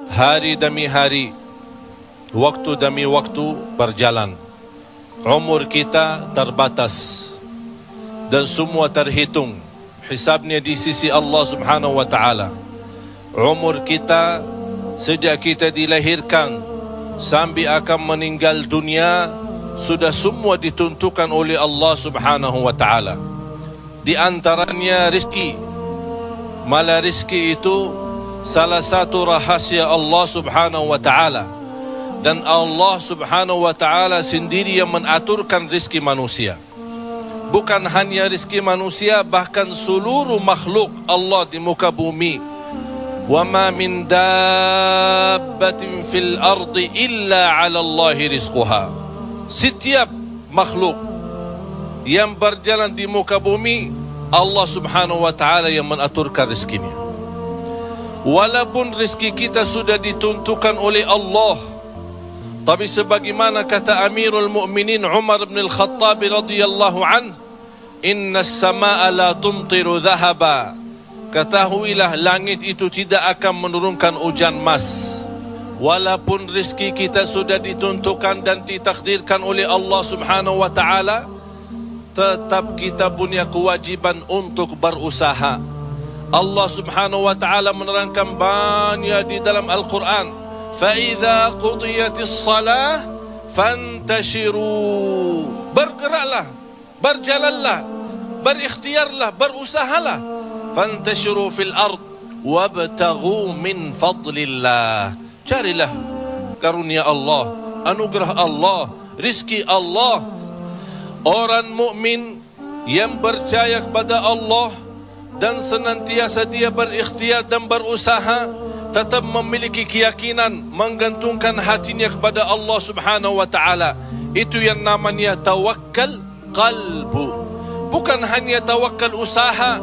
Hari demi hari, waktu demi waktu berjalan. Umur kita terbatas dan semua terhitung hisabnya di sisi Allah Subhanahu wa taala. Umur kita sejak kita dilahirkan sampai akan meninggal dunia sudah semua ditentukan oleh Allah Subhanahu wa taala. Di antaranya rezeki. Malah rezeki itu salah satu rahasia Allah Subhanahu wa taala, dan Allah Subhanahu wa taala sendiri yang mengaturkan rezeki manusia. Bukan hanya rezeki manusia, bahkan seluruh makhluk Allah di muka bumi. Wa ma min dabbatin fil ardi illa 'ala Allahi rizquha. Setiap makhluk yang berjalan di muka bumi, Allah Subhanahu wa taala yang mengaturkan rezekinya. Walaupun rezeki kita sudah ditentukan oleh Allah, tapi sebagaimana kata Amirul Mukminin Umar bin Al-Khattab radhiyallahu an, "Inna as-samaa'a la tumtiru dhahaba." Ketahuilah langit itu tidak akan menurunkan hujan emas. Walaupun rezeki kita sudah ditentukan dan ditakdirkan oleh Allah Subhanahu wa taala, tetap kita punya kewajiban untuk berusaha. Allah Subhanahu wa taala menerangkan banyak di dalam Al-Quran, "Fa-idza qudiyatis shalah fantashiru." Bergeraklah, berjalanlah, berikhtiarlah, berusahalah. Fantashiru fil ard wabtaghu min fadlillah. Carilah karunia Allah, anugerah Allah, rizki Allah. Orang mukmin yang percaya kepada Allah dan senantiasa dia berikhtiar dan berusaha, tetap memiliki keyakinan, menggantungkan hatinya kepada Allah Subhanahu wa taala. Itu yang namanya tawakkal qalbu. Bukan hanya tawakal usaha,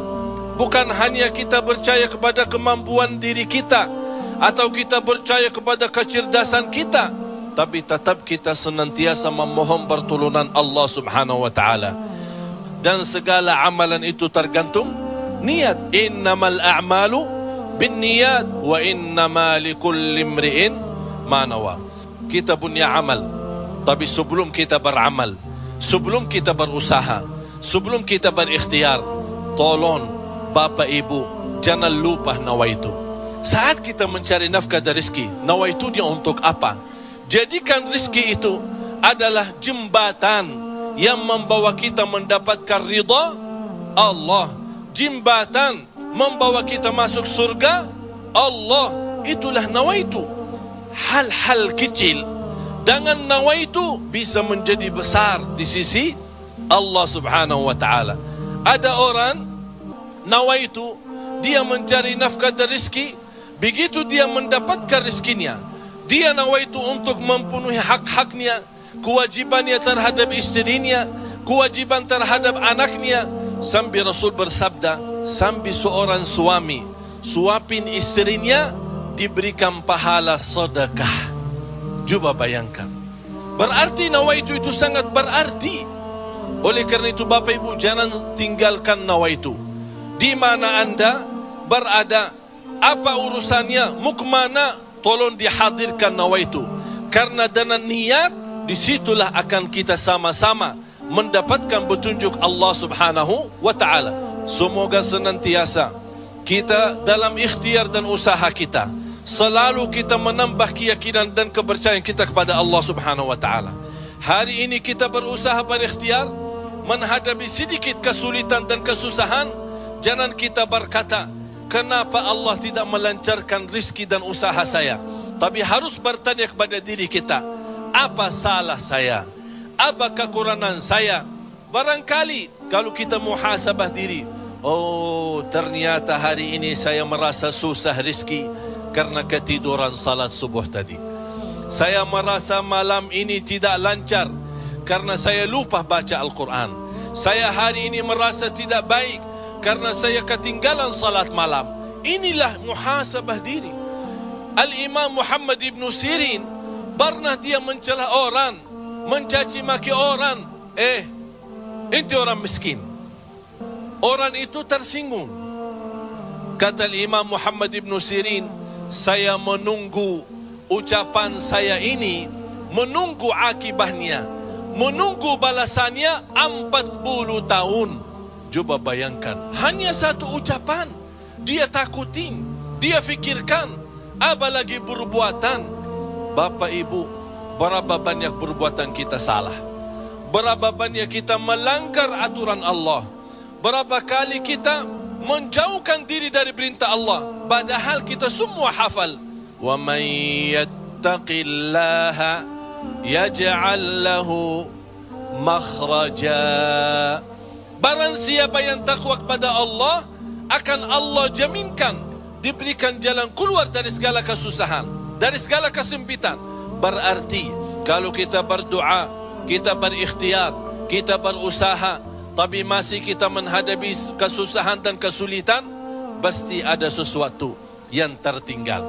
bukan hanya kita percaya kepada kemampuan diri kita atau kita percaya kepada kecerdasan kita, tapi tetap kita senantiasa memohon pertolongan Allah Subhanahu wa taala. Dan segala amalan itu tergantung niat. Innamal a'malu binniyat wa innama likulli imri'in ma nawa. Kita punya amal, tapi sebelum kita beramal, sebelum kita berusaha, sebelum kita berikhtiar, tolong Bapak Ibu jangan lupa nawaitu. Saat kita mencari nafkah dan rezeki, nawaitu dia untuk apa? Jadikan rezeki itu adalah jembatan yang membawa kita mendapatkan ridha Allah, jembatan membawa kita masuk surga Allah. Itulah nawaitu. Hal-hal kecil dengan nawaitu bisa menjadi besar di sisi Allah Subhanahu wa taala. Ada orang nawaitu dia mencari nafkah dan rezeki, begitu dia mendapatkan rezekinya, dia nawaitu untuk memenuhi hak-haknya, kewajibannya terhadap istrinya, kewajiban terhadap anaknya. Sampai Rasul bersabda, sampai seorang suami suapin istrinya diberikan pahala sedekah. Coba bayangkan. Berarti nawaitu itu sangat berarti. Oleh karena itu Bapak Ibu jangan tinggalkan nawaitu. Di mana Anda berada, apa urusannya, mau kemana, tolong dihadirkan nawaitu. Karena dengan niat, disitulah akan kita sama-sama mendapatkan petunjuk Allah Subhanahu wa ta'ala. Semoga senantiasa kita dalam ikhtiar dan usaha kita, selalu kita menambah keyakinan dan kepercayaan kita kepada Allah Subhanahu wa ta'ala. Hari ini kita berusaha berikhtiar menghadapi sedikit kesulitan dan kesusahan. Jangan kita berkata, kenapa Allah tidak melancarkan rizki dan usaha saya? Tapi harus bertanya kepada diri kita, apa salah saya? Apa kekurangan saya? Barangkali kalau kita muhasabah diri, oh ternyata hari ini saya merasa susah rizki karena ketiduran salat subuh tadi. Saya merasa malam ini tidak lancar karena saya lupa baca Al-Quran. Saya hari ini merasa tidak baik karena saya ketinggalan salat malam. Inilah muhasabah diri. Al-Imam Muhammad ibn Sirin pernah dia mencela orang, mencaci maki orang. Itu orang miskin. Orang itu tersinggung. Kata Imam Muhammad ibn Sirin, saya menunggu ucapan saya ini, menunggu akibahnya, menunggu balasannya 40 tahun. Coba bayangkan, hanya satu ucapan dia takutin, dia fikirkan, apalagi perbuatan. Bapak Ibu, berapa banyak perbuatan kita salah, berapa banyak kita melanggar aturan Allah, berapa kali kita menjauhkan diri dari perintah Allah, padahal kita semua hafal. Wa man yattaqillaha yaj'al lahu makhraja. Barang siapa yang takwa kepada Allah, akan Allah jaminkan diberikan jalan keluar dari segala kesusahan, dari segala kesempitan. Berarti kalau kita berdoa, kita berikhtiar, kita berusaha, tapi masih kita menghadapi kesusahan dan kesulitan, pasti ada sesuatu yang tertinggal.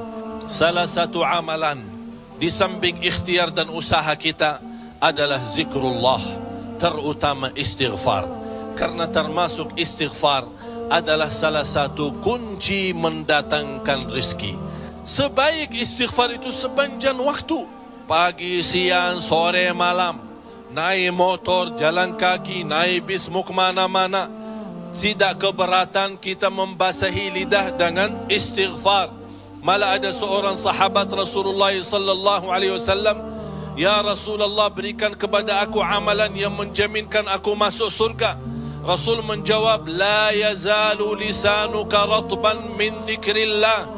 Salah satu amalan di samping ikhtiar dan usaha kita adalah zikrullah, terutama istighfar. Karena termasuk istighfar adalah salah satu kunci mendatangkan rezeki. Sebaik istighfar itu sepanjang waktu, pagi, siang, sore, malam. Naik motor, jalan kaki, naik bis, mau kemana-mana, tidak keberatan kita membasahi lidah dengan istighfar. Malah ada seorang sahabat Rasulullah sallallahu alaihi wasallam, "Ya Rasulullah, berikan kepada aku amalan yang menjaminkan aku masuk surga." Rasul menjawab, "La yazalu lisanuka ratban min dzikrillah."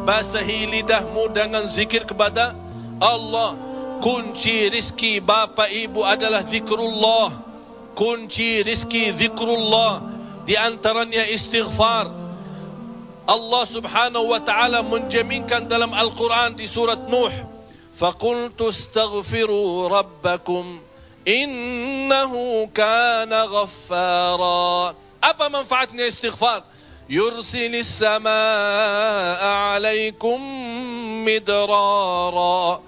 Basahi lidahmu dengan zikir kepada Allah. Kunci rizki Bapak Ibu adalah zikrullah. Kunci rizki zikrullah, di antaranya istighfar. Allah Subhanahu wa taala menjaminkan dalam Al-Quran di surat Nuh, "Faqultu astaghfiru rabbakum innahu kana ghaffara." Apa manfaatnya istighfar? Yursilis samaa alaikum midrara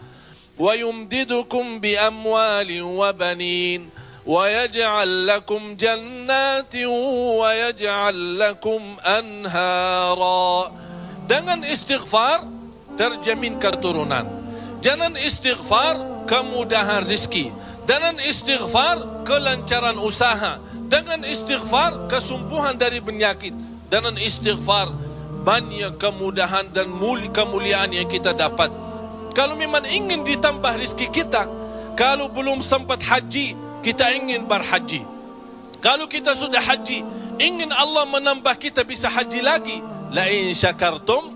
ويمددكم بأموال وبنين ويجعل لكم جنات ويجعل لكم أنهارا. Dengan istighfar terjamin keturunan. Dengan istighfar kemudahan rezeki. Dengan istighfar kelancaran usaha. Dengan istighfar kesembuhan dari penyakit. Dengan istighfar banyak kemudahan dan kemuliaan yang kita dapat. Kalau memang ingin ditambah rezeki kita, kalau belum sempat haji, kita ingin berhaji. Kalau kita sudah haji, ingin Allah menambah kita bisa haji lagi. La in syakartum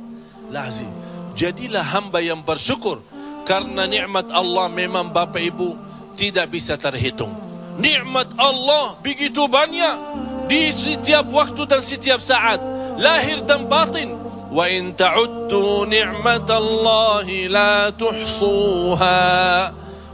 lazim. Jadilah hamba yang bersyukur, karena nikmat Allah memang Bapak Ibu tidak bisa terhitung. Nikmat Allah begitu banyak di setiap waktu dan setiap saat, lahir dan batin. Wa in ta'uddu ni'matallahi la tuhsuha.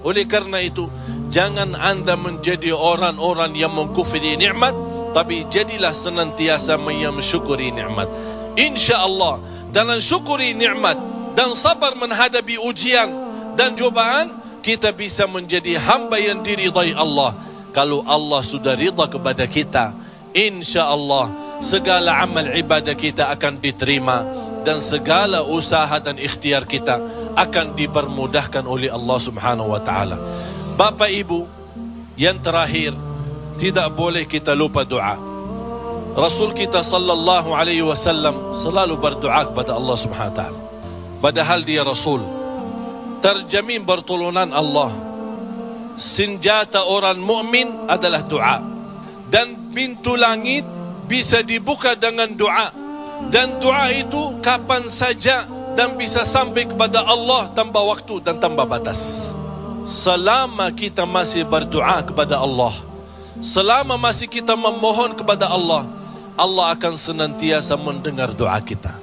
Oleh karena itu, jangan anda menjadi orang-orang yang mengkufri nikmat, tapi jadilah senantiasa mensyukuri nikmat. InsyaAllah dengan syukuri nikmat dan sabar menghadapi ujian dan cobaan, kita bisa menjadi hamba yang diridai Allah. Kalau Allah sudah ridha kepada kita, InsyaAllah segala amal ibadah kita akan diterima, dan segala usaha dan ikhtiar kita akan dipermudahkan oleh Allah Subhanahu wa taala. Bapak Ibu, yang terakhir, tidak boleh kita lupa doa. Rasul kita sallallahu alaihi wasallam selalu berdoa kepada Allah Subhanahu wa taala. Padahal dia Rasul, terjamin pertolongan Allah. Senjata orang mukmin adalah doa, dan pintu langit bisa dibuka dengan doa, dan doa itu kapan saja dan bisa sampai kepada Allah tanpa waktu dan tanpa batas. Selama kita masih berdoa kepada Allah, selama masih kita memohon kepada Allah, Allah akan senantiasa mendengar doa kita.